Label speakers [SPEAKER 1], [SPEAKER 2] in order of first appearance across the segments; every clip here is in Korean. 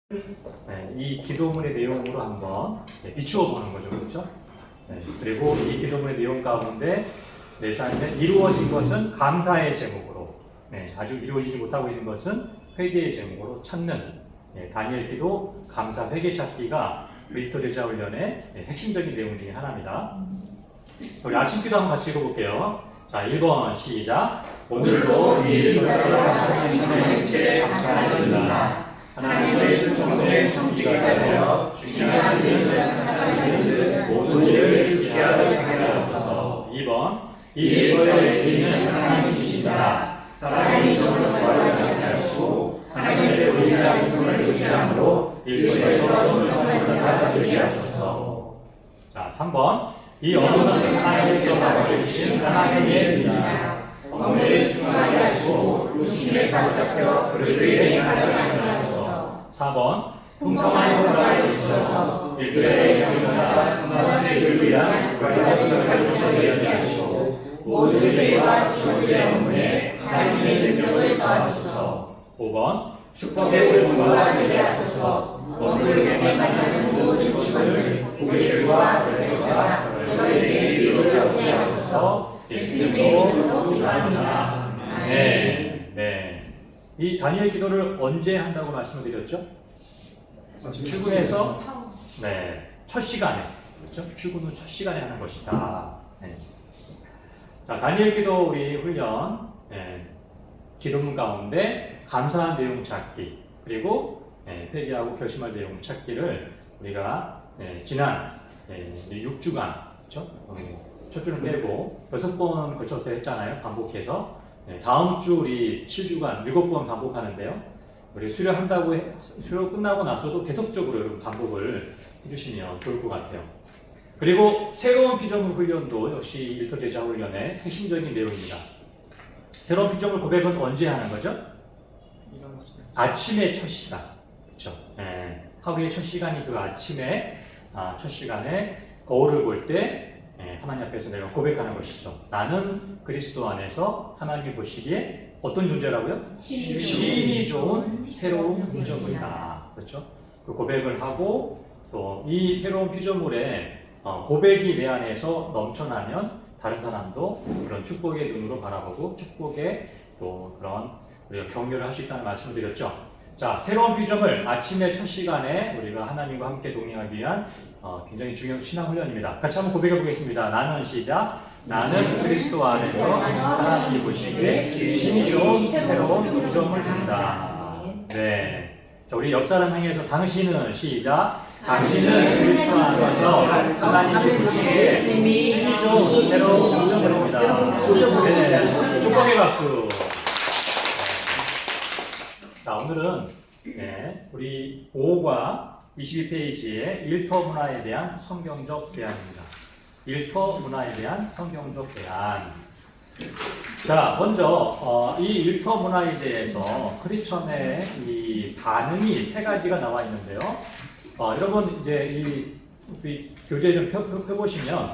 [SPEAKER 1] 네, 이 기도문의 내용으로 한번 비추어 보는 거죠. 그렇죠? 네, 그리고 이 기도문의 내용 가운데 내 삶에 이루어진 것은 감사의 제목으로, 아주 이루어지지 못하고 있는 것은 회개의 제목으로 찾는 다니엘 기도 감사 회개 찾기가 그리스도 제자 훈련의 핵심적인 내용 중에 하나입니다. 우리 아침 기도 한번 같이 읽어볼게요. 자, 1번 시작. 오늘도 이 일과를 하시는 하나님께 감사드립니다. 하나님의 주권에 충지가 되어 중요한 일을 하시는 모든 일을 주게 하도록 하옵소서. 2번 이 일과의 주인은 하나님이시다. 사람이 너를 구하지 않으시고 하나님의 의지하는 손을 의지함으로 일과에서 온전한 자가 되게 하소서. 자, 3번 이 언어는 하나님께서 받으신 하나님의 일이다. 언어에 집중하게 하시고 육신에 사로잡혀 그를 대행하지 않게 하소서. 4번 풍성한 성과를 주셔서 일들의 영광과 풍성한 위한 관련된 역사를 되게 하시고 모든 일과 직원들의 업무에 하나님의 능력을 더하소서. 5번 축복의 근거가 되게 하소서. 오늘 내게 만나는 모든 직원들, 고객들과 대표자가 저에게 이익을 얻게 하소서. 예수님의 이름으로 기도합니다. 네. 이 다니엘 기도를 언제 한다고 말씀을 드렸죠? 출근해서 첫 시간에, 그렇죠? 출근 후 첫 시간에 하는 것이다. 자, 다니엘 기도 우리 훈련 기도문 가운데 감사한 내용 찾기 그리고 회개하고 결심할 내용 찾기를 우리가 지난 6주간 그렇죠? 첫 주는 빼고 6번 거쳐서 했잖아요. 반복해서 다음 주 우리 7주간 7번 반복하는데요. 우리 수료 끝나고 나서도 계속적으로 여러분 반복을 해주시면 좋을 것 같아요. 그리고 새로운 피조물 훈련도 역시 일터 제자 훈련의 핵심적인 내용입니다. 새로운 피조물 고백은 언제 하는 거죠? 아침의 첫 시간. 그렇죠? 하루의 첫 시간이 그 아침에 첫 시간에 거울을 볼 때 하나님 앞에서 내가 고백하는 것이죠. 나는 그리스도 안에서 하나님이 보시기에 어떤 존재라고요? 신이 좋은 새로운 피조물이다. 그렇죠? 그 고백을 하고 또 이 새로운 피조물의 고백이 내 안에서 넘쳐나면 다른 사람도 그런 축복의 눈으로 바라보고 축복의 또 그런 우리가 격려를 할 수 있다는 말씀을 드렸죠. 자, 새로운 피조물 아침의 첫 시간에 우리가 하나님과 함께 동행하기 위한 굉장히 중요한 신앙 훈련입니다. 같이 한번 고백해 보겠습니다. 나는 시작. 나는 그리스도 안에서 하나님이 보시기에 신이 좋은 새로운 피조물입니다. 네. 자, 우리 옆 사람 향해서 당신은 시작. 당신은 그리스도 안에서 하나님이 보시기에 신이 좋은 새로운 피조물입니다. 네. 축복의 박수. 자, 오늘은 우리 5과 22페이지의 일터 문화에 대한 성경적 대안입니다. 일터 문화에 대한 성경적 대안. 자, 먼저 이 일터 문화에 대해서 크리스천의 이 반응이 세 가지가 나와 있는데요. 여러분 이제 이 교재 좀 펴보시면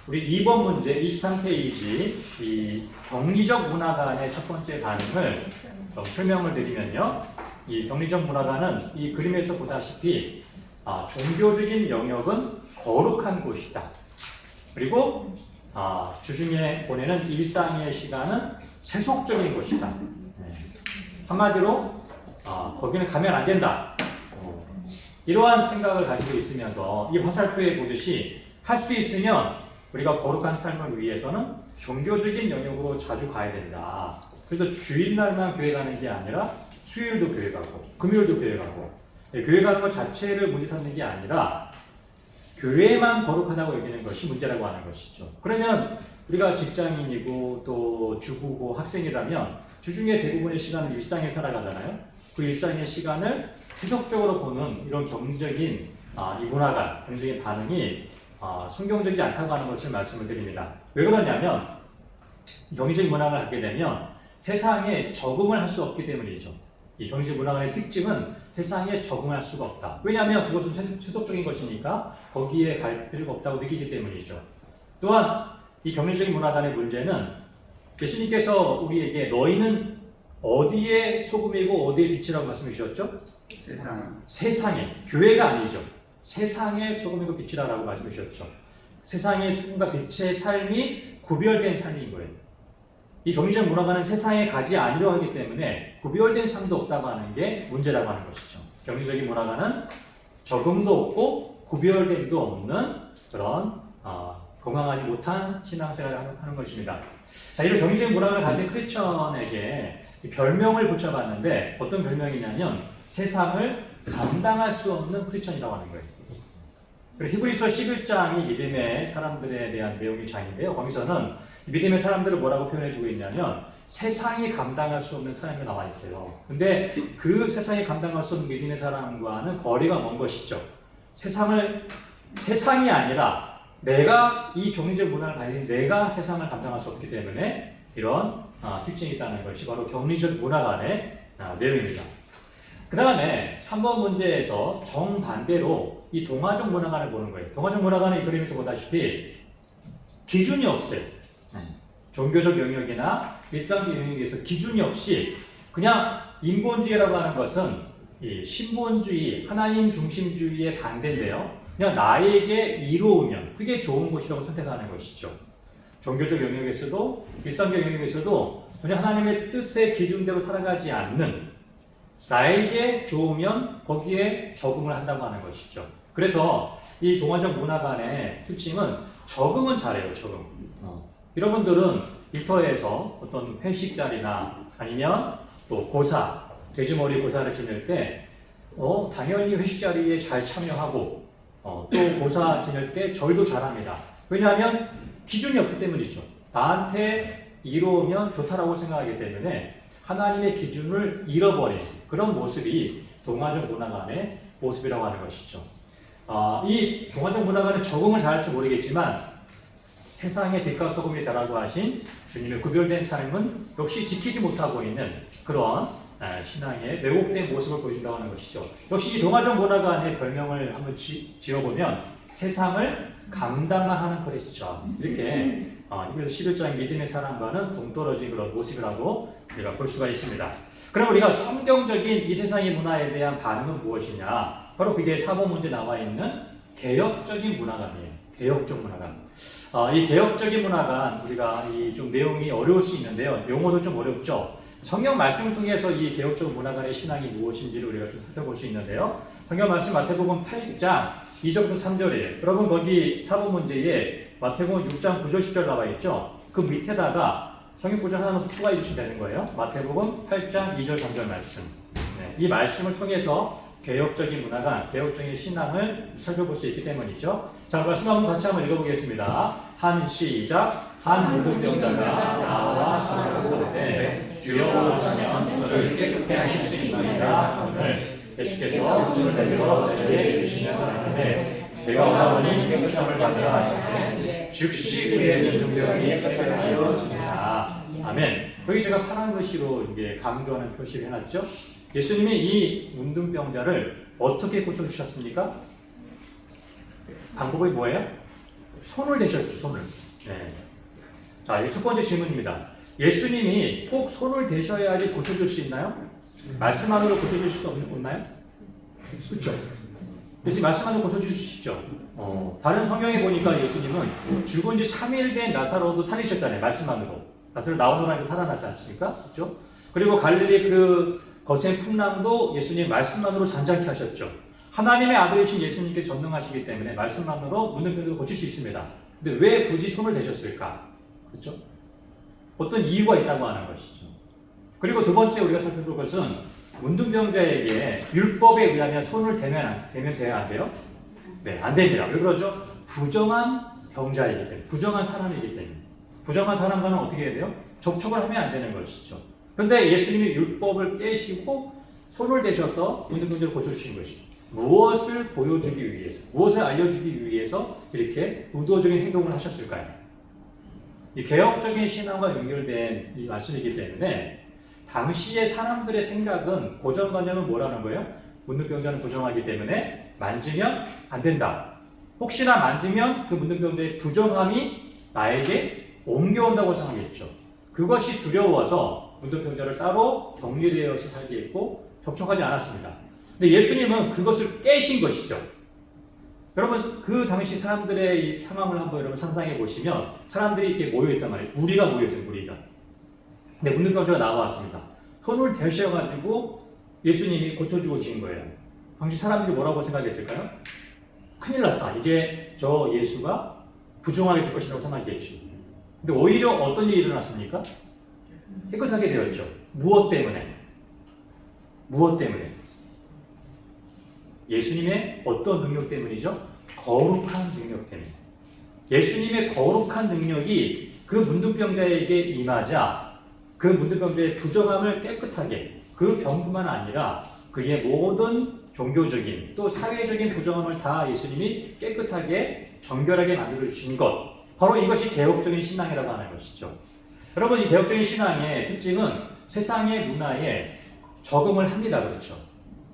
[SPEAKER 1] 우리 2번 문제 23페이지 이 경리적 문화관의 첫 번째 반응을 좀 설명을 드리면요. 이 경리적 문화관은 이 그림에서 보다시피 종교적인 영역은 거룩한 곳이다. 그리고 주중에 보내는 일상의 시간은 세속적인 것이다. 한마디로 거기는 가면 안 된다. 이러한 생각을 가지고 있으면서 이 화살표에 보듯이 할 수 있으면 우리가 거룩한 삶을 위해서는 종교적인 영역으로 자주 가야 된다. 그래서 주일날만 교회 가는 게 아니라 수요일도 교회 가고 금요일도 교회 가고 교회 가는 것 자체를 문제 삼는 게 아니라 교회만 거룩하다고 여기는 것이 문제라고 하는 것이죠. 그러면 우리가 직장인이고 또 주부고 학생이라면 주중에 대부분의 시간을 일상에 살아가잖아요. 그 일상의 시간을 세속적으로 보는 이런 경적인 이 문화가 경적인 반응이 성경적이지 않다고 하는 것을 말씀을 드립니다. 왜 그러냐면 경리적 문화를 갖게 되면 세상에 적응을 할 수 없기 때문이죠. 이 경리적 문화의 특징은 세상에 적응할 수가 없다. 왜냐하면 그것은 세속적인 것이니까 거기에 갈 필요가 없다고 느끼기 때문이죠. 또한 이 경리적인 문화관의 문제는 예수님께서 우리에게 너희는 어디에 소금이고 어디에 빛이라고 말씀해 주셨죠?
[SPEAKER 2] 세상.
[SPEAKER 1] 세상에, 교회가 아니죠. 세상에 소금이고 빛이라고 말씀해 주셨죠. 세상의 소금과 빛의 삶이 구별된 삶인 거예요. 이 경리적 문화가는 세상에 가지 아니려 하기 때문에 구별된 삶도 없다고 하는 게 문제라고 하는 것이죠. 경리적인 문화가는 적응도 없고 구별됨도 없는 그런 건강하지 못한 신앙생활을 하는 것입니다. 자, 이런 경리적인 문화를 가진 크리스천에게 별명을 붙여봤는데 어떤 별명이냐면 세상을 감당할 수 없는 크리스천이라고 하는 거예요. 그리고 히브리서 11장이 믿음의 사람들에 대한 내용의 장인데요. 거기서는 믿음의 사람들을 뭐라고 표현해주고 있냐면 세상이 감당할 수 없는 사람이 나와 있어요. 근데 그 세상이 감당할 수 없는 믿음의 사람과는 거리가 먼 것이죠. 세상이 아니라 내가 이 경리적 문화를 가진 내가 세상을 감당할 수 없기 때문에 이런 특징이 있다는 것이 바로 경리적 문화관의 내용입니다. 그 다음에 3번 문제에서 정반대로 이 동화적 문화관을 보는 거예요. 동화적 문화관은 이 그림에서 보다시피 기준이 없어요. 종교적 영역이나 일상적 영역에서 기준이 없이 그냥 인본주의라고 하는 것은 이 신본주의, 하나님 중심주의의 반대인데요. 그냥 나에게 이로우면 그게 좋은 것이라고 선택하는 것이죠. 종교적 영역에서도 일상적 영역에서도 전혀 하나님의 뜻의 기준대로 살아가지 않는 나에게 좋으면 거기에 적응을 한다고 하는 것이죠. 그래서 이 동화적 문화관의 특징은 적응은 잘해요. 적응. 여러분들은 일터에서 어떤 회식 자리나 아니면 또 고사, 돼지머리 고사를 지낼 때 당연히 회식 자리에 잘 참여하고 또 고사 지낼 때 절도 잘합니다. 왜냐하면 기준이 없기 때문이죠. 나한테 이로우면 좋다라고 생각하기 때문에 하나님의 기준을 잃어버린 그런 모습이 동화적 문화관의 모습이라고 하는 것이죠. 이 동화적 문화관은 적응을 잘할지 모르겠지만 세상의 빛과 소금이 되라고 하신 주님의 구별된 삶은 역시 지키지 못하고 있는 그런 신앙의 왜곡된 모습을 보여준다고 하는 것이죠. 역시 이 동화적 문화관의 별명을 한번 지어보면 세상을 감당만 하는 크리스천 이렇게 히브리서 11장의 믿음의 사람과는 동떨어진 그런 모습이라고 우리가 볼 수가 있습니다. 그럼 우리가 성경적인 이 세상의 문화에 대한 반응은 무엇이냐? 바로 그게 4번 문제에 나와 있는 개혁적인 문화관이에요. 개혁적 문화관. 이 개혁적인 문화관 우리가 이 좀 내용이 어려울 수 있는데요. 용어도 좀 어렵죠. 성경 말씀을 통해서 이 개혁적 문화관의 신앙이 무엇인지를 우리가 좀 살펴볼 수 있는데요. 성경 말씀 마태복음 8장 2절부터 3절이에요. 여러분 거기 4번 문제에 마태복음 6장 9절 10절 나와 있죠. 그 밑에다가 성경 구절 하나만 더 추가해 주시면 되는 거예요. 마태복음 8장 2절 3절 말씀. 이 말씀을 통해서 개혁적인 문화관, 개혁적인 신앙을 살펴볼 수 있기 때문이죠. 자, 말씀 한번 같이 한번 읽어보겠습니다. 한 시작. 한 문둥병자가 나와 손을 뻗을 주여 원하시면 저를 깨끗게 하실 수 있나이다. 오늘 예수께서 손을 내밀어 저에게 이르시면 하시되 내가 원하노니 깨끗함을 받으라 하시되 즉시 그의 문둥병이 깨끗하여지니라. 아멘. 여기 제가 파란 글씨로 이게 강조하는 표시를 해놨죠. 예수님이 이 문둥병자를 어떻게 고쳐주셨습니까? 방법이 뭐예요? 손을 대셨죠, 손을. 네. 자, 이게 첫 번째 질문입니다. 예수님이 꼭 손을 대셔야지 고쳐줄 수 있나요? 말씀만으로 고쳐줄 수 없나요? 그렇죠. 예수님 말씀만으로 고쳐줄 수 있죠. 다른 성경에 보니까 예수님은 죽은 지 3일 된 나사로도 살리셨잖아요. 말씀만으로. 나사로 나오노라 해서 살아났지 않습니까? 그렇죠? 그리고 갈릴리 그 거센 풍랑도 예수님 말씀만으로 잔잔케 하셨죠. 하나님의 아들이신 예수님께 전능하시기 때문에 말씀만으로 문둥병도 고칠 수 있습니다. 근데 왜 굳이 손을 대셨을까? 그렇죠? 어떤 이유가 있다고 하는 것이죠. 그리고 두 번째 우리가 살펴볼 것은 문둥병자에게 율법에 의하면 손을 대면 돼야 안 돼요? 네, 안 됩니다. 왜 그러죠? 부정한 병자이기 때문에, 부정한 사람이기 때문에. 부정한 사람과는 어떻게 해야 돼요? 접촉을 하면 안 되는 것이죠. 그런데 예수님이 율법을 깨시고 손을 대셔서 문둥병자를 고쳐주신 것이 무엇을 보여주기 위해서, 무엇을 알려주기 위해서 이렇게 의도적인 행동을 하셨을까요? 이 개혁적인 신앙과 연결된 이 말씀이기 때문에 당시의 사람들의 생각은 고정관념은 뭐라는 거예요? 문둥병자는 부정하기 때문에 만지면 안 된다. 혹시나 만지면 그 문둥병자의 부정함이 나에게 옮겨온다고 생각했죠. 그것이 두려워서 문둥병자를 따로 격리되어서 살게 했고 접촉하지 않았습니다. 근데 예수님은 그것을 깨신 것이죠. 여러분 그 당시 사람들의 이 상황을 한번 여러분 상상해 보시면 사람들이 이렇게 모여있단 말이에요. 무리가 모여있어요. 무리가. 근데 문둥병자가 나왔습니다. 손을 대셔가지고 예수님이 고쳐주고 계신 거예요. 당시 사람들이 뭐라고 생각했을까요? 큰일 났다. 이제 저 예수가 부정하게 될 것이라고 생각했죠. 근데 오히려 어떤 일이 일어났습니까? 깨끗하게 되었죠. 무엇 때문에? 무엇 때문에? 예수님의 어떤 능력 때문이죠? 거룩한 능력 때문에. 예수님의 거룩한 능력이 그 문둥병자에게 임하자 그 문둥병자의 부정함을 깨끗하게 그 병뿐만 아니라 그의 모든 종교적인 또 사회적인 부정함을 다 예수님이 깨끗하게 정결하게 만들어 주신 것, 바로 이것이 개혁적인 신앙이라고 하는 것이죠. 여러분 이 개혁적인 신앙의 특징은 세상의 문화에 적응을 합니다. 그렇죠?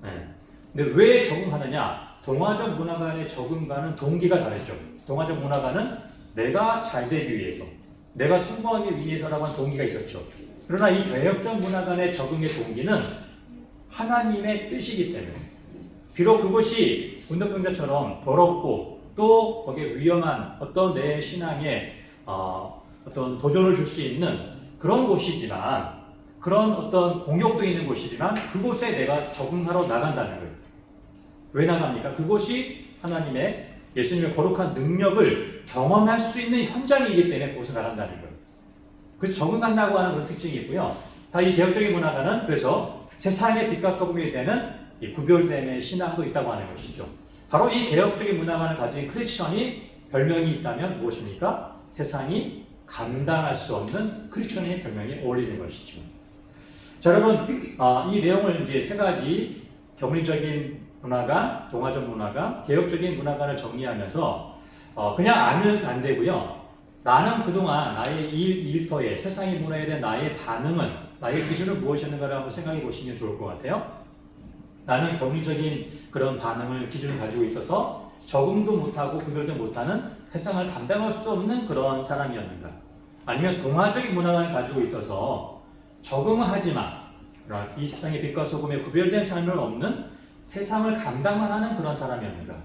[SPEAKER 1] 네. 근데 왜 적응하느냐? 동화적 문화관의 적응과는 동기가 다르죠. 동화적 문화관은 내가 잘 되기 위해서, 내가 성공하기 위해서라고 하는 동기가 있었죠. 그러나 이 개혁적 문화관의 적응의 동기는 하나님의 뜻이기 때문에, 비록 그것이 문둥병자처럼 더럽고 또 거기에 위험한 어떤 내 신앙에 어떤 도전을 줄 수 있는 그런 곳이지만, 그런 어떤 공격도 있는 곳이지만 그곳에 내가 적응하러 나간다는 거예요. 왜 나갑니까? 그곳이 하나님의 예수님의 거룩한 능력을 경험할 수 있는 현장이기 때문에 그곳에 나간다는 거예요. 그래서 적응한다고 하는 그런 특징이 있고요. 다 이 개혁적인 문화가는 그래서 세상의 빛과 소금이 되는 이 구별됨의 신앙도 있다고 하는 것이죠. 바로 이 개혁적인 문화관을 가진 크리스천이 별명이 있다면 무엇입니까? 세상이 감당할 수 없는 크리스천의 별명이 어울리는 것이죠. 자, 여러분, 이 내용을 이제 세 가지 격리적인 문화관, 동화적 문화관, 개혁적인 문화관을 정리하면서 그냥 알면 안 되고요. 나는 그동안 나의 일터에 세상의 문화에 대한 나의 반응은, 나의 기준은 무엇이었는가를 한번 생각해 보시면 좋을 것 같아요. 나는 격리적인 그런 반응을 기준을 가지고 있어서 적응도 못하고 구별도 못하는 세상을 감당할 수 없는 그런 사람이었는가? 아니면 동화적인 문화관을 가지고 있어서 적응을 하지만 이 세상의 빛과 소금에 구별된 삶을 없는 세상을 감당만 하는 그런 사람이었는가?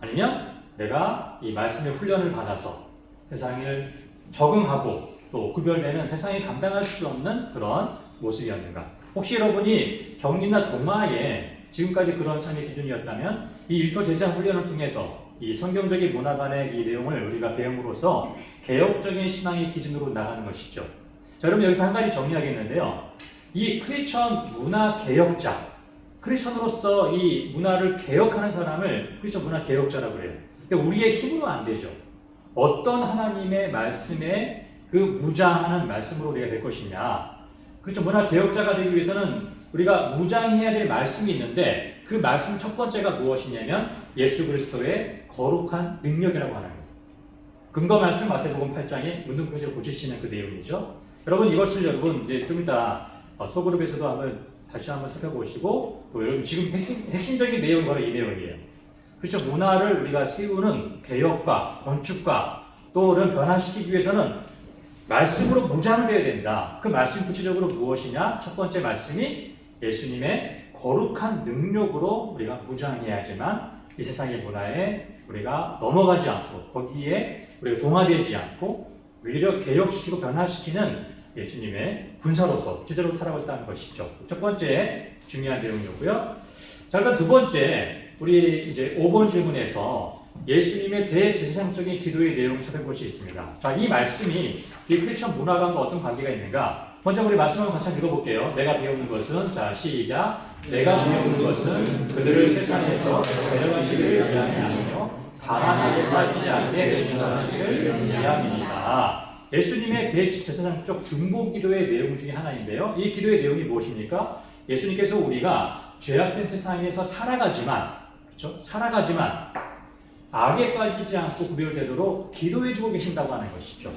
[SPEAKER 1] 아니면 내가 이 말씀의 훈련을 받아서 세상을 적응하고 또 구별되는 세상에 감당할 수 없는 그런 모습이었는가? 혹시 여러분이 격리나 동화에 지금까지 그런 삶의 기준이었다면 이 일터 제자 훈련을 통해서 이 성경적인 문화관의 이 내용을 우리가 배움으로써 개혁적인 신앙의 기준으로 나가는 것이죠. 자, 여러분 여기서 한 가지 정리하겠는데요. 이 크리스천 문화 개혁자, 크리스천으로서 이 문화를 개혁하는 사람을 크리스천 문화 개혁자라고 그래요. 근데 우리의 힘으로 안 되죠. 어떤 하나님의 말씀에 그 무장하는 말씀으로 우리가 될 것이냐. 그렇죠. 문화 개혁자가 되기 위해서는 우리가 무장해야 될 말씀이 있는데 그 말씀 첫 번째가 무엇이냐면 예수 그리스도의 거룩한 능력이라고 하는 거예요. 근거 말씀 마태복음 8장에 문둥병자를 고치시는 그 내용이죠. 여러분 이것을 여러분 이제 좀 이따 소그룹에서도 다시 한번 살펴보시고 또 여러분 지금 핵심적인 내용이 바로 이 내용이에요. 그렇죠. 문화를 우리가 세우는 개혁과 건축과 또 이런 변화시키기 위해서는 말씀으로 무장되어야 된다. 그 말씀 구체적으로 무엇이냐? 첫 번째 말씀이 예수님의 거룩한 능력으로 우리가 무장해야지만 이 세상의 문화에 우리가 넘어가지 않고 거기에 우리가 동화되지 않고 오히려 개혁시키고 변화시키는 예수님의 군사로서 제자로 살아가겠다는 것이죠. 첫 번째 중요한 내용이었고요. 자, 그럼 두 번째 우리 이제 5번 질문에서 예수님의 대제사장적인 기도의 내용을 살펴볼 수 있습니다. 자, 이 말씀이 이 크리스천 문화관과 어떤 관계가 있는가? 먼저 우리 말씀을 같이 한번 읽어볼게요. 내가 배우는 것은, 자, 시작. 내가 배우는 것은 그들을 세상에서 데려가시기를 위함이 아니며 다만 하게 빠지지 않게 되시는 위함입니다. 예수님의 대제사장적 중보기도의 내용 중에 하나인데요. 이 기도의 내용이 무엇입니까? 예수님께서 우리가 죄악된 세상에서 살아가지만, 그렇죠? 살아가지만 악에 빠지지 않고 구별되도록 기도해주고 계신다고 하는 것이죠.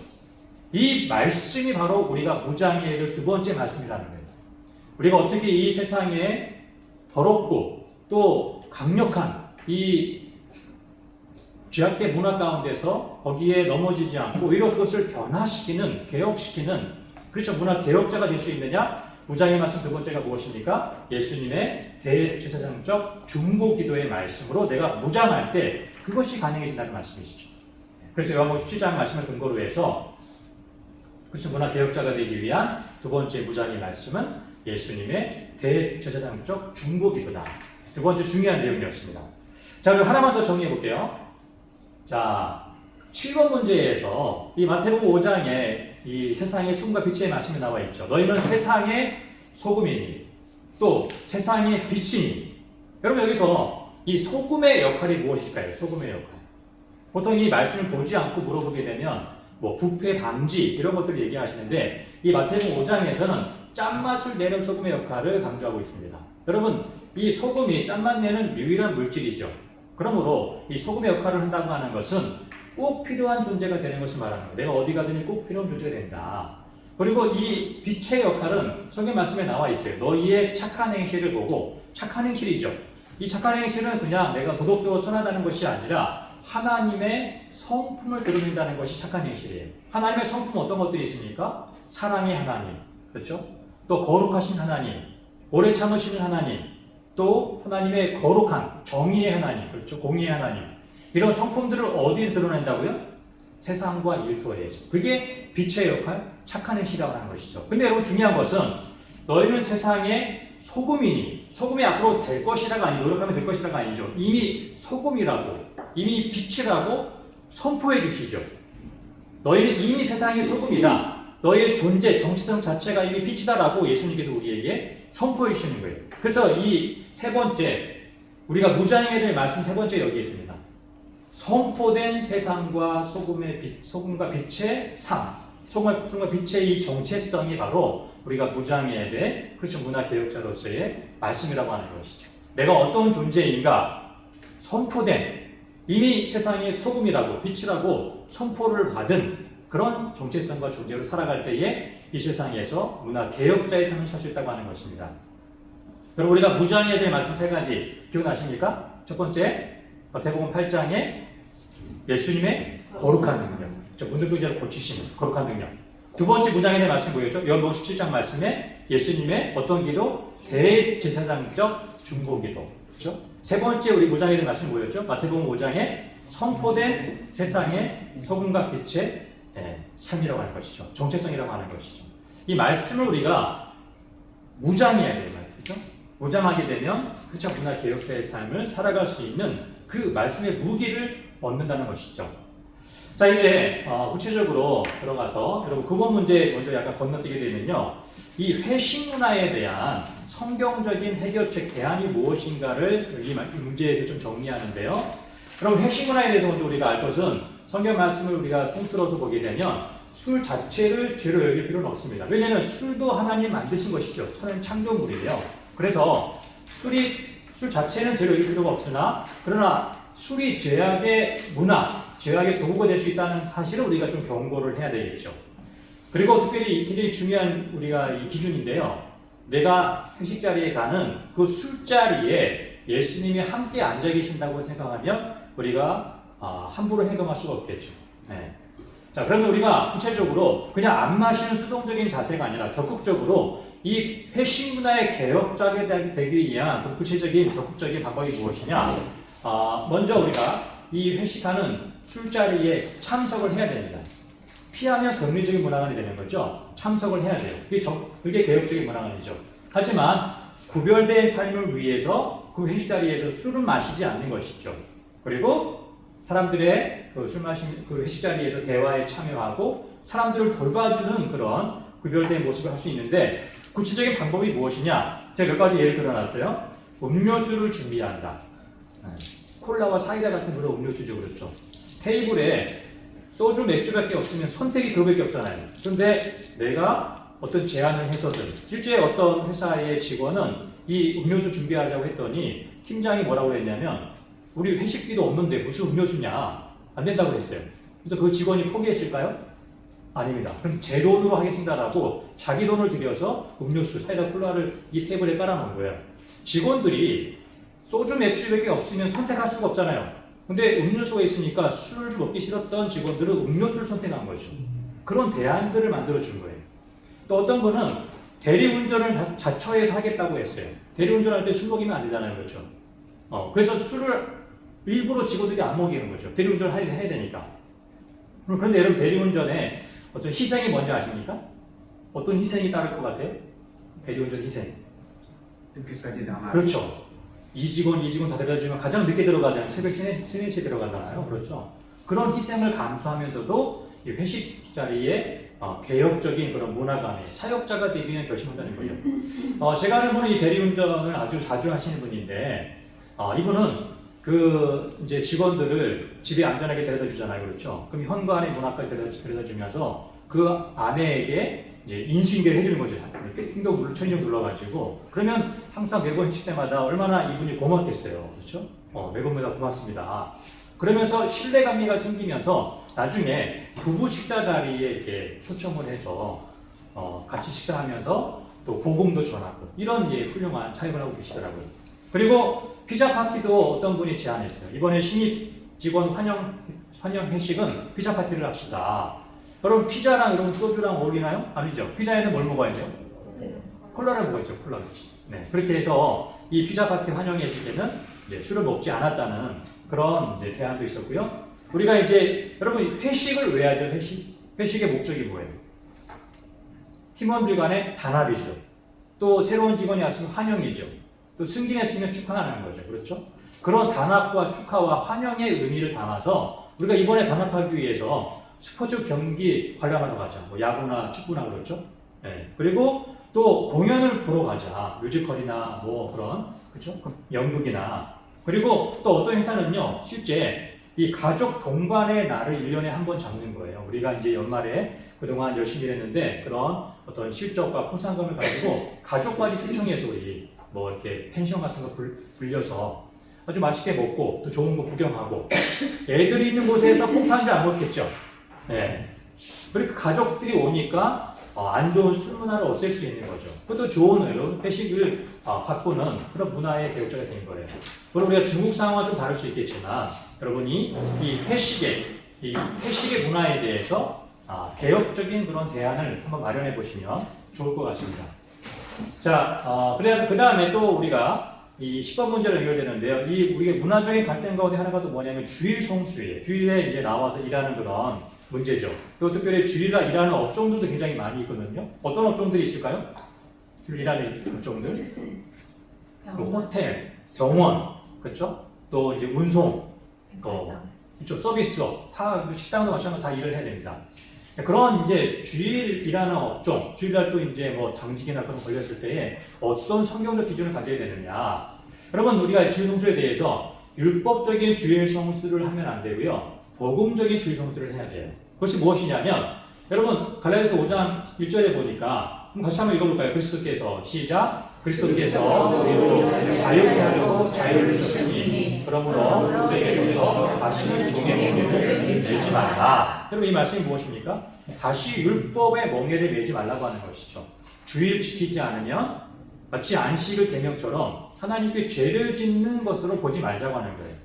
[SPEAKER 1] 이 말씀이 바로 우리가 무장해야 될 두 번째 말씀이라는 거예요. 우리가 어떻게 이 세상에 더럽고 또 강력한 이 죄악된 문화 가운데서 거기에 넘어지지 않고 오히려 그것을 변화시키는, 개혁시키는 그렇죠. 문화 개혁자가 될 수 있느냐? 무장의 말씀 두 번째가 무엇입니까? 예수님의 대제사장적 중보기도의 말씀으로 내가 무장할 때 그것이 가능해진다는 말씀이시죠. 그래서 요한복음 17장 말씀을 근거로 해서 그렇죠. 문화 개혁자가 되기 위한 두 번째 무장의 말씀은 예수님의 대제사장적 중보기도다. 두 번째 중요한 내용이었습니다. 자, 그리고 하나만 더 정리해 볼게요. 자, 7번 문제에서 이 마태복음 5장에 이 세상의 소금과 빛의 말씀이 나와 있죠. 너희는 세상의 소금이니 또 세상의 빛이니. 여러분 여기서 이 소금의 역할이 무엇일까요? 소금의 역할. 보통 이 말씀을 보지 않고 물어보게 되면 뭐 부패 방지 이런 것들을 얘기하시는데 이 마태복음 5장에서는 짠맛을 내는 소금의 역할을 강조하고 있습니다. 여러분 이 소금이 짠맛 내는 유일한 물질이죠. 그러므로 이 소금의 역할을 한다고 하는 것은 꼭 필요한 존재가 되는 것을 말하는 거예요. 내가 어디 가든지 꼭 필요한 존재가 된다. 그리고 이 빛의 역할은 성경 말씀에 나와 있어요. 너희의 착한 행실을 보고 착한 행실이죠. 이 착한 행실은 그냥 내가 도덕적으로 선하다는 것이 아니라 하나님의 성품을 드러낸다는 것이 착한 행실이에요. 하나님의 성품 어떤 것들이 있습니까? 사랑의 하나님, 그렇죠? 또 거룩하신 하나님, 오래 참으시는 하나님, 또 하나님의 거룩한 정의의 하나님, 그렇죠? 공의의 하나님. 이런 성품들을 어디서 드러낸다고요? 세상과 일터에서. 그게 빛의 역할, 착한 행실이라고 하는 것이죠. 근데 여러분 중요한 것은 너희는 세상의 소금이니, 소금이 앞으로 될 것이라가 아니, 노력하면 될 것이라가 아니죠. 이미 소금이라고, 이미 빛이라고 선포해 주시죠. 너희는 이미 세상의 소금이다. 너희의 존재, 정체성 자체가 이미 빛이다라고 예수님께서 우리에게 선포해 주시는 거예요. 그래서 이 세 번째, 우리가 무장해야 될 말씀 세 번째 여기에 있습니다. 선포된 세상과 소금의 빛, 소금과 빛의 삶, 소금과 빛의 이 정체성이 바로 우리가 무장해야 될, 그렇죠, 문화개혁자로서의 말씀이라고 하는 것이죠. 내가 어떤 존재인가 선포된, 이미 세상의 소금이라고 빛이라고 선포를 받은 그런 정체성과 존재로 살아갈 때에 이 세상에서 문화개혁자의 삶을 살 수 있다고 하는 것입니다. 여러분 우리가 무장해야 될 말씀 세 가지 기억나십니까? 첫 번째, 마태복음 8장에 예수님의 거룩한 능력, 문득부자를 고치시는 거룩한 능력. 두 번째 무장해야 될 말씀 뭐였죠? 요한복음 17장 말씀에 예수님의 어떤 기도? 대제사장적 중보기도. 그렇죠? 세 번째 우리 무장해야 될 말씀 뭐였죠? 마태복음 5장에 선포된 세상의 소금과 빛의 삶이라고 하는 것이죠. 정체성이라고 하는 것이죠. 이 말씀을 우리가 무장해야 돼요. 그렇죠? 무장하게 되면 그쵸, 문화개혁자의 삶을 살아갈 수 있는 그 말씀의 무기를 얻는다는 것이죠. 자, 이제 구체적으로 들어가서 여러분 9번 문제 먼저 약간 건너뛰게 되면요. 이 회식 문화에 대한 성경적인 해결책 대안이 무엇인가를 이 문제에서 좀 정리하는데요. 여러분 회식 문화에 대해서 먼저 우리가 알 것은 성경 말씀을 우리가 통틀어서 보게 되면 술 자체를 죄로 여길 필요는 없습니다. 왜냐하면 술도 하나님 만드신 것이죠. 하나님 창조물이에요. 그래서 술 자체는 죄로 여길 필요가 없으나 그러나 술이 죄악의 문화, 죄악의 도구가 될 수 있다는 사실을 우리가 좀 경고를 해야 되겠죠. 그리고 특별히 굉장히 중요한 우리가 이 기준인데요. 내가 회식 자리에 가는 그 술자리에 예수님이 함께 앉아 계신다고 생각하면 우리가 함부로 행동할 수가 없겠죠. 네. 자, 그러면 우리가 구체적으로 그냥 안 마시는 수동적인 자세가 아니라 적극적으로 이 회식 문화의 개혁자가 되기 위한 그 구체적인 적극적인 방법이 무엇이냐? 먼저 우리가 이 회식하는 술자리에 참석을 해야 됩니다. 피하면 격리적인 문화관이 되는 거죠. 참석을 해야 돼요. 그게 개혁적인 문화관이죠. 하지만 구별된 삶을 위해서 그 회식 자리에서 술을 마시지 않는 것이죠. 그리고 사람들의 그 회식 자리에서 대화에 참여하고 사람들을 돌봐주는 그런 구별된 모습을 할 수 있는데 구체적인 방법이 무엇이냐? 제가 몇 가지 예를 들어놨어요. 음료수를 준비한다. 콜라와 사이다 같은 그런 음료수죠, 그렇죠? 테이블에 소주, 맥주밖에 없으면 선택이 그거밖에 없잖아요. 그런데 내가 어떤 제안을 해서든 실제 어떤 회사의 직원은 이 음료수 준비하자고 했더니 팀장이 뭐라고 했냐면 우리 회식비도 없는데 무슨 음료수냐? 안 된다고 했어요. 그래서 그 직원이 포기했을까요? 아닙니다. 그럼 제 돈으로 하겠습니다라고 자기 돈을 들여서 음료수, 사이다, 콜라를 이 테이블에 깔아놓은 거예요. 직원들이 소주, 맥주밖에 없으면 선택할 수가 없잖아요. 근데 음료수가 있으니까 술을 먹기 싫었던 직원들은 음료수를 선택한 거죠. 그런 대안들을 만들어준 거예요. 또 어떤 분은 대리운전을 자처해서 하겠다고 했어요. 대리운전할 때 술 먹이면 안 되잖아요. 그렇죠? 그래서 술을 일부러 직원들이 안 먹이는 거죠. 대리운전을 해야 되니까. 그런데 여러분 대리운전에 어떤 희생이 뭔지 아십니까? 어떤 희생이 따를 것 같아요? 대리운전 희생.
[SPEAKER 2] 늦게까지 남아.
[SPEAKER 1] 그렇죠. 이 직원 다 데려다주면 가장 늦게 들어가잖아요. 새벽 3-4시에 들어가잖아요. 그렇죠. 그런 희생을 감수하면서도 이 회식 자리에 개혁적인 그런 문화감에 사역자가 되기 위한 결심한다는 거죠. 제가 아는 분은 이 대리운전을 아주 자주 하시는 분인데, 이분은 그 이제 직원들을 집에 안전하게 데려다 주잖아요. 그렇죠. 그럼 현관의 문 앞까지 데려다 주면서 그 아내에게 이제 인수인계를 해주는 거죠. 이렇게 천정 눌러가지고. 그러면 항상 매번 회식 때마다 얼마나 이분이 고맙겠어요. 그렇죠? 매번마다 고맙습니다. 그러면서 신뢰관계가 생기면서 나중에 부부 식사 자리에 이렇게 초청을 해서 같이 식사하면서 또 복음도 전하고 이런 훌륭한 사역을 하고 계시더라고요. 그리고 피자 파티도 어떤 분이 제안했어요. 이번에 신입 직원 환영 회식은 피자 파티를 합시다. 여러분 피자랑 여러분 소주랑 어울리나요? 아니죠. 피자에는 뭘 먹어야 돼요? 콜라를 먹어야죠. 콜라. 네. 그렇게 해서 이 피자 파티 환영 회식에는 이제 술을 먹지 않았다는 그런 이제 대안도 있었고요. 우리가 이제 여러분 회식을 왜 하죠? 회식의 목적이 뭐예요? 팀원들 간의 단합이죠. 또 새로운 직원이 왔으면 환영이죠. 또 승진했으면 축하하는 거죠. 그렇죠? 그런 단합과 축하와 환영의 의미를 담아서 우리가 이번에 단합하기 위해서 스포츠 경기 관람하러 가자. 뭐 야구나 축구나 그렇죠? 네. 그리고 또 공연을 보러 가자. 뮤지컬이나 뭐 그런 그렇죠? 연극이나 그리고 또 어떤 회사는요. 실제 이 가족 동반의 날을 1년에 한 번 잡는 거예요. 우리가 이제 연말에 그동안 열심히 일했는데 그런 어떤 실적과 포상금을 가지고 가족까지 초청해서 우리 뭐 이렇게 펜션 같은 거 불려서 아주 맛있게 먹고 또 좋은 거 구경하고 애들이 있는 곳에서 폭탄주 안 먹겠죠. 네. 그리고 가족들이 오니까 안 좋은 술 문화를 없앨 수 있는 거죠. 그것도 좋은 회식을 바꾸는 그런 문화의 개혁자가 된 거예요. 물론 우리가 중국 상황은 좀 다를 수 있겠지만 여러분이 이 회식의 문화에 대해서 개혁적인 그런 대안을 한번 마련해 보시면 좋을 것 같습니다. 자, 그 다음에 또 우리가 이 10번 문제로 연결되는데요. 이 우리가 문화적인 갈등 가운데 하나가 또 뭐냐면 주일 성수예요. 주일에 이제 나와서 일하는 그런 문제죠. 또 특별히 주일날 일하는 업종들도 굉장히 많이 있거든요. 어떤 업종들이 있을까요? 주일 일하는 업종들? 호텔, 병원, 그렇죠? 또 이제 운송, 또 이쪽 서비스업, 다 식당도 마찬가지로 다 일을 해야 됩니다. 그런 이제 주일 일하는 업종, 주일날 또 이제 뭐 당직이나 그런 걸렸을 때에 어떤 성경적 기준을 가져야 되느냐? 여러분 우리가 주일 성수에 대해서 율법적인 주일 성수를 하면 안 되고요. 복음적인 주일 성수를 해야 돼요. 그것이 무엇이냐면 여러분 갈라디아서 5장 1절에 보니까 같이 한번 읽어볼까요? 그리스도께서 시작. 그리스도께서 우리로 자유케 하려고 자유를 주셨으니 그러므로 그리스도께서 다시 종의 멍에를 매지 말라. 여러분 이 말씀이 무엇입니까? 다시 율법의 멍에를 매지 말라고 하는 것이죠. 주의를 지키지 않으면 마치 안식을 계명처럼 하나님께 죄를 짓는 것으로 보지 말자고 하는 거예요.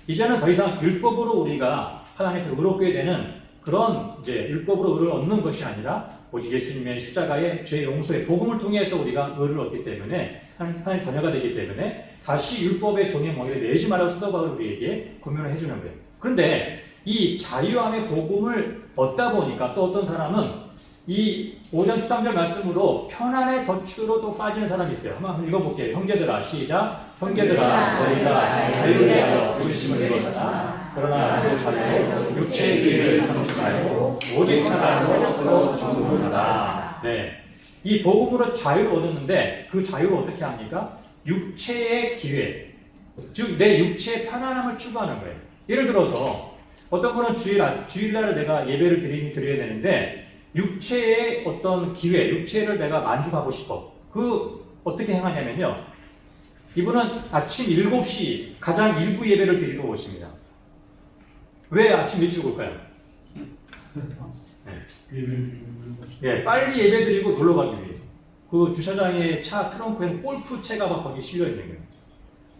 [SPEAKER 1] 이제는 더 이상 율법으로 우리가 하나님께 의롭게 되는 그런 이제 율법으로 의를 얻는 것이 아니라 오직 예수님의 십자가의 죄 용서의 복음을 통해서 우리가 의를 얻기 때문에 하나님 자녀가 되기 때문에 다시 율법의 종의 멍에를 매지 말라고 사도 바울이 우리에게 권면을 해주는 거예요. 그런데 이 자유함의 복음을 얻다 보니까 또 어떤 사람은 이 5장 13절 말씀으로 편안의 덫으로 또 빠지는 사람이 있어요. 한번 읽어볼게요. 형제들아 시작. 형제들아 너희가 자유를 위하여 부르심을 입었으나 그러나 그 자유로 육체의 기회를 삼지 말고 오직 사랑으로 서로 중보하라. 네, 이 복음으로 자유를 얻었는데 그 자유를 어떻게 합니까? 육체의 기회, 즉 내 육체의 편안함을 추구하는 거예요. 예를 들어서 어떤 분은 주일날을 내가 예배를 드려야 되는데 육체의 어떤 기회, 육체를 내가 만족하고 싶어. 그 어떻게 행하냐면요. 이분은 아침 7시 가장 일부 예배를 드리러 오십니다. 왜 아침 일찍 올까요? 네, 빨리 예배 드리고 놀러 가기 위해서. 그 주차장에 차 트렁크에는 골프채가 막 거기 실려 있는 거예요.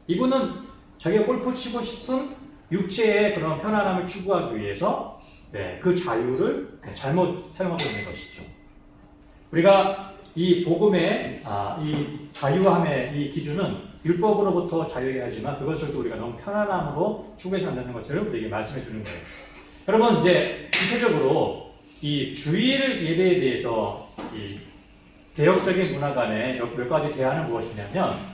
[SPEAKER 1] 이분은 자기가 골프 치고 싶은 육체의 그런 편안함을 추구하기 위해서 그 자유를 잘못 사용하고 있는 것이죠. 우리가 이 복음의 이 자유함의 이 기준은 율법으로부터 자유해야 하지만 그것을 또 우리가 너무 편안함으로 추구해서 한다는 것을 우리에게 말씀해 주는 거예요. 여러분 이제 구체적으로 이 주일 예배에 대해서 이 개혁적인 문화 간에 몇 가지 대안은 무엇이냐면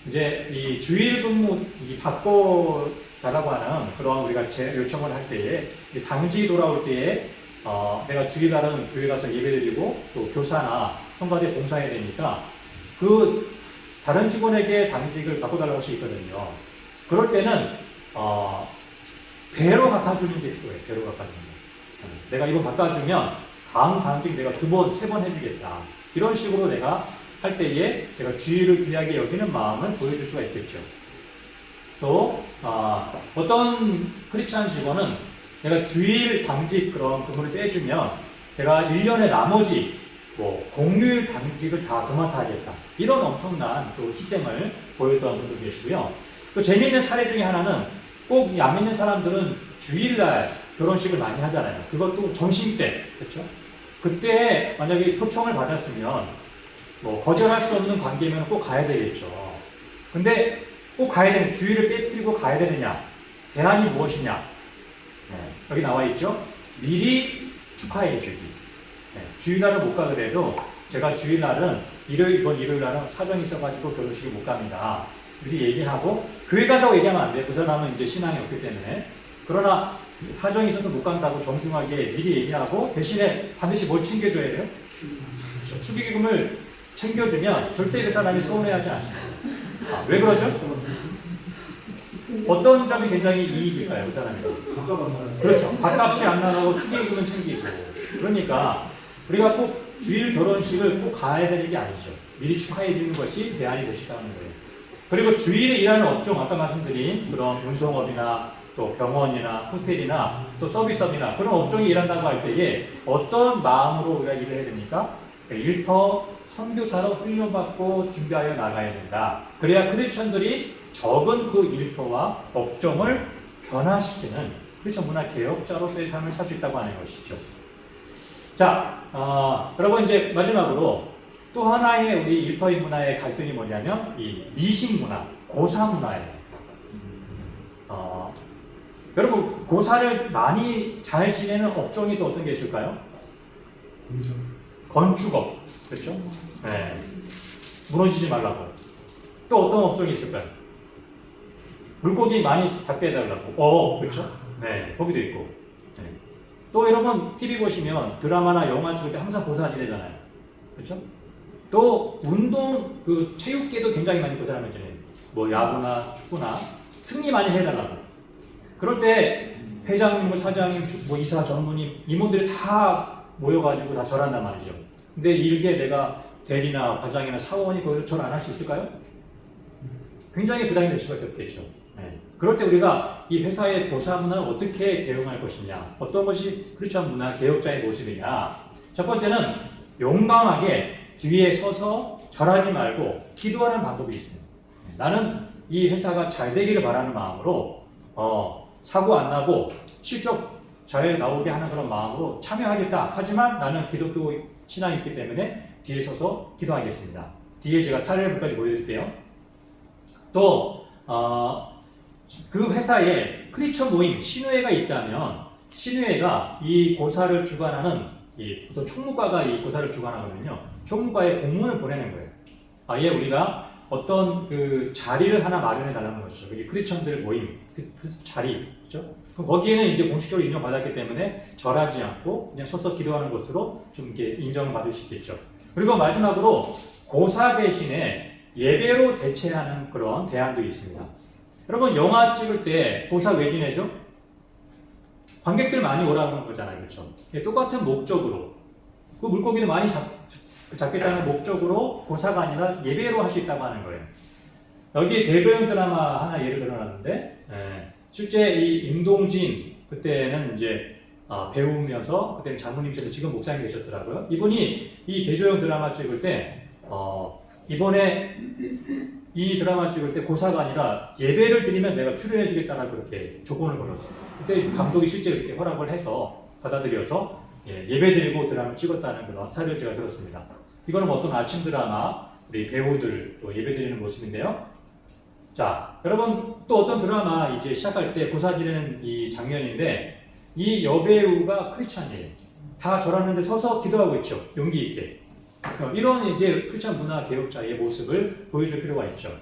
[SPEAKER 1] 이제 이 주일 근무 바꿔달라고 하는 그런 우리가 요청을 할 때에 당직이 돌아올 때에 내가 주일날은 교회 가서 예배드리고 또 교사나 성가대 봉사해야 되니까 그 다른 직원에게 당직을 바꿔달라고 할 수 있거든요. 그럴 때는 배로 바꿔주는 게 필요해요. 배로 바꿔주는 거. 내가 이거 바꿔주면 다음 당직 내가 2번, 3번 해주겠다. 이런 식으로 내가 할 때에 내가 주일을 귀하게 여기는 마음을 보여줄 수가 있겠죠. 또 어떤 크리스찬 직원은 내가 주일 당직 그런 근무를 떼주면 내가 1년의 나머지 공휴일 당직을 다 그만하겠다. 이런 엄청난 또 희생을 보였던 분도 계시고요. 또 재미있는 사례 중에 하나는 꼭 안 믿는 사람들은 주일날 결혼식을 많이 하잖아요. 그것도 점심 때, 그렇죠? 그때 만약에 초청을 받았으면 거절할 수 없는 관계면 꼭 가야 되겠죠. 근데 꼭 가야 되는, 주일을 빼뜨리고 가야 되느냐? 대안이 무엇이냐? 여기 나와 있죠? 미리 축하해 주기. 주일날은 못 가더라도 제가 주일날은 이번 일요일날은 사정이 있어가지고 결혼식을 못 갑니다. 미리 얘기하고 교회 간다고 얘기하면 안 돼요. 그 사람은 이제 신앙이 없기 때문에. 그러나 사정이 있어서 못 간다고 정중하게 미리 얘기하고 대신에 반드시 뭘 챙겨줘야 돼요? 축의금을 챙겨주면 절대 그 사람이 서운해하지 않습니다. 왜 그러죠? 어떤 점이 굉장히 이익일까요? 그 사람이. 그렇죠. 밥값이 안 나가고 축의금은 챙기고. 그러니까 우리가 꼭 주일 결혼식을 꼭 가야 되는 게 아니죠. 미리 축하해 주는 것이 대안이 될 수 있다는 거예요. 그리고 주일에 일하는 업종, 아까 말씀드린 그런 운송업이나 또 병원이나 호텔이나 또 서비스업이나 그런 업종이 일한다고 할 때에 어떤 마음으로 우리가 일을 해야 됩니까? 일터 선교사로 훈련받고 준비하여 나가야 된다. 그래야 크리스천들이 적은 그 일터와 업종을 변화시키는 크리스천 문화 개혁자로서의 삶을 살 수 있다고 하는 것이죠. 자, 여러분 이제 마지막으로 또 하나의 우리 일터인 문화의 갈등이 뭐냐면 이 미식 문화, 고사 문화예요. 여러분 고사를 많이 잘 지내는 업종이 또 어떤 게 있을까요? 건축업, 그렇죠? 네. 무너지지 말라고. 또 어떤 업종이 있을까요? 물고기 많이 잡게 해달라고. 그렇죠? 네, 거기도 있고. 네. 또 여러분 TV 보시면 드라마나 영화 찍을 때 항상 고사 지내잖아요. 그렇죠? 또 운동 그 체육계도 굉장히 많이 고사를 지내요. 야구나 축구나 승리 많이 해달라고. 그럴 때 회장님, 사장님, 이사, 전무님 임원들이 다 모여가지고 다 절한단 말이죠. 근데 이게 내가 대리나 과장이나 사원이 거기서 절 안 할 수 있을까요? 굉장히 부담이 될 수밖에 없겠죠. 네. 그럴 때 우리가 이 회사의 고사 문화를 어떻게 대응할 것이냐, 어떤 것이 크리스천 문화 개혁자의 모습이냐. 첫 번째는 용감하게 뒤에 서서 절하지 말고 기도하는 방법이 있습니다. 나는 이 회사가 잘 되기를 바라는 마음으로 사고 안 나고 실적 잘 나오게 하는 그런 마음으로 참여하겠다. 하지만 나는 기독교 신앙이 있기 때문에 뒤에 서서 기도하겠습니다. 뒤에 제가 사례를까지 보여드릴게요. 또 그 회사에 크리스천 모임, 신우회가 있다면 신우회가 이 고사를 주관하는 보통 총무과가 이 고사를 주관하거든요. 총무과에 공문을 보내는 거예요. 아예 우리가 어떤 그 자리를 하나 마련해 달라는 것이죠. 여기 크리스천들 모임, 그 자리, 그렇죠? 그럼 거기에는 이제 공식적으로 인정받았기 때문에 절하지 않고 그냥 서서 기도하는 것으로 좀 이렇게 인정을 받을 수 있겠죠. 그리고 마지막으로 고사 대신에 예배로 대체하는 그런 대안도 있습니다. 여러분 영화 찍을 때 고사 왜 지내죠? 관객들 많이 오라는 거잖아요, 그렇죠? 똑같은 목적으로 그 물고기를 많이 잡겠다는 목적으로 고사가 아니라 예배로 할 수 있다고 하는 거예요. 여기 대조영 드라마 하나 예를 들어놨는데 실제 이 임동진 그때는 이제 배우면서 그때는 장모님께서 지금 목사님 계셨더라고요. 이분이 이 대조영 드라마 찍을 때 이번에 이 드라마 찍을 때 고사가 아니라 예배를 드리면 내가 출연해주겠다라고 그렇게 조건을 걸었어요. 그때 감독이 실제로 이렇게 허락을 해서 받아들여서 예배드리고 드라마를 찍었다는 그런 사례를 제가 들었습니다. 이거는 어떤 아침 드라마 우리 배우들 또 예배드리는 모습인데요. 자, 여러분 또 어떤 드라마 이제 시작할 때 고사 지내는 이 장면인데 이 여배우가 크리스찬이에요. 다 절하는데 서서 기도하고 있죠. 용기 있게. 이런 이제 크리스찬 문화 개혁자의 모습을 보여줄 필요가 있죠.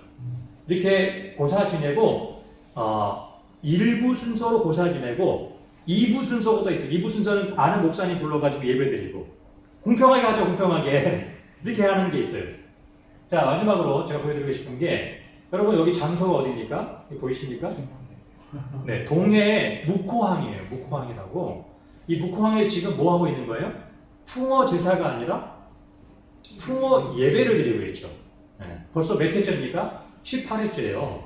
[SPEAKER 1] 이렇게 고사 지내고 1부 순서로 고사 지내고 2부 순서가 또 있어요. 2부 순서는 아는 목사님 불러가지고 예배드리고 공평하게 하죠. 공평하게 이렇게 하는 게 있어요. 자, 마지막으로 제가 보여드리고 싶은 게 여러분 여기 장소가 어디입니까? 보이십니까? 네, 동해의 묵호항이에요. 묵호항이라고. 이 묵호항에 지금 뭐 하고 있는 거예요? 풍어 제사가 아니라 풍어 예배를 드리고 있죠. 네, 벌써 몇 회째입니까? 18회째예요.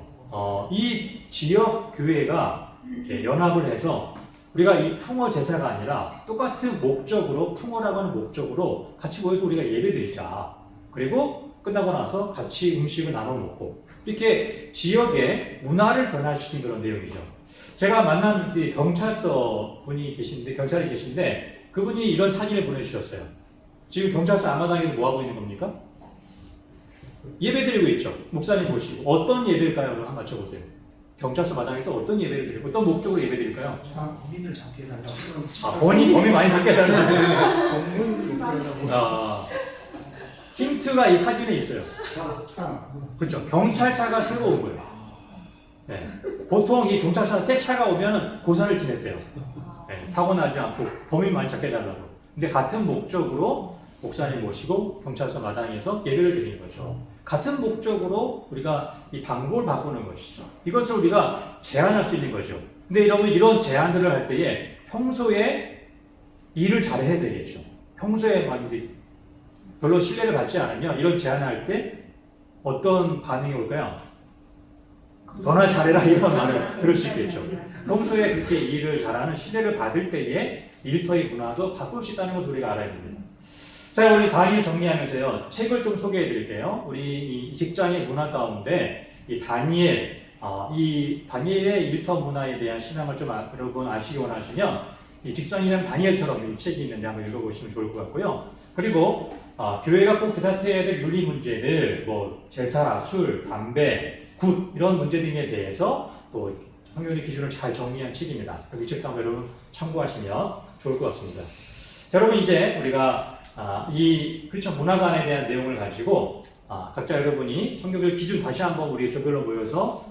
[SPEAKER 1] 이 지역 교회가 이렇게 연합을 해서 우리가 이 풍어 제사가 아니라 똑같은 목적으로 풍어라고 하는 목적으로 같이 모여서 우리가 예배드리자. 그리고 끝나고 나서 같이 음식을 나눠 먹고 이렇게 지역의 문화를 변화시킨 그런 내용이죠. 제가 만난 경찰서 분이 계신데 경찰이 계신데 그분이 이런 사진을 보내주셨어요. 지금 경찰서 앞마당에서 뭐 하고 있는 겁니까? 예배드리고 있죠. 목사님 보시고 어떤 예배일까요? 한번 맞춰보세요. 경찰서 마당에서 어떤 예배를 드리고 어떤 목적으로 예배드릴까요?
[SPEAKER 2] 범인을 잡게 해달라고.
[SPEAKER 1] 범이 많이 잡게 해달라고.
[SPEAKER 2] 전문
[SPEAKER 1] 힌트가 이 사진에 있어요. 그렇죠. 경찰차가 새로 온 거예요. 네. 보통 이 경찰차 새 차가 오면 고사를 지냈대요. 네. 사고 나지 않고 범인 많이 잡게 해달라고. 근데 같은 목적으로 목사님 모시고 경찰서 마당에서 예배를 드리는 거죠. 같은 목적으로 우리가 이 방법을 바꾸는 것이죠. 이것을 우리가 제한할 수 있는 거죠. 근데 여러분 이런 제안들을 할 때에 평소에 일을 잘 해야 되겠죠. 평소에 막 이제 별로 신뢰를 받지 않으면 이런 제안을 할 때 어떤 반응이 올까요? 너나 잘해라 이런 말을 들을 수 있겠죠. 평소에 그렇게 일을 잘하는 신뢰를 받을 때에 일터의 문화도 바꿀 수 있다는 것을 우리가 알아야 됩니다. 자, 우리 강의를 정리하면서요. 책을 좀 소개해 드릴게요. 우리 이 직장의 문화 가운데 이 다니엘의 일터 문화에 대한 신앙을 좀 여러분 아시기 원하시면 이 직장인은 다니엘처럼 이 책이 있는데 한번 읽어보시면 좋을 것 같고요. 그리고 교회가 꼭 대답해야 될 윤리 문제들, 뭐 제사, 술, 담배, 굿 이런 문제 등에 대해서 또 성경의 기준을 잘 정리한 책입니다. 이 책도 한번 여러분 참고하시면 좋을 것 같습니다. 자, 여러분 이제 우리가 이 크리스천 문화관에 대한 내용을 가지고 각자 여러분이 성경적 기준 다시 한번 우리 조별로 모여서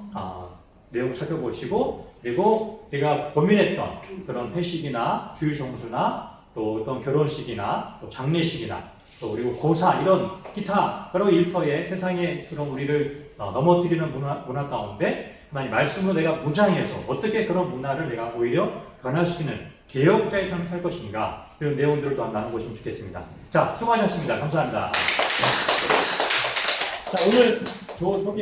[SPEAKER 1] 내용 살펴보시고 그리고 내가 고민했던 그런 회식이나 주일 성수나 또 어떤 결혼식이나 또 장례식이나 또 그리고 고사 이런 기타 여러 일터의 세상의 그런 우리를 넘어뜨리는 문화 가운데 하나님 말씀으로 내가 무장해서 어떻게 그런 문화를 내가 오히려 변화시키는 개혁자의 삶을 살 것인가 이런 내용들을 또 한번 나눠보시면 좋겠습니다. 자, 수고하셨습니다. 감사합니다. 자, 오늘 조 소개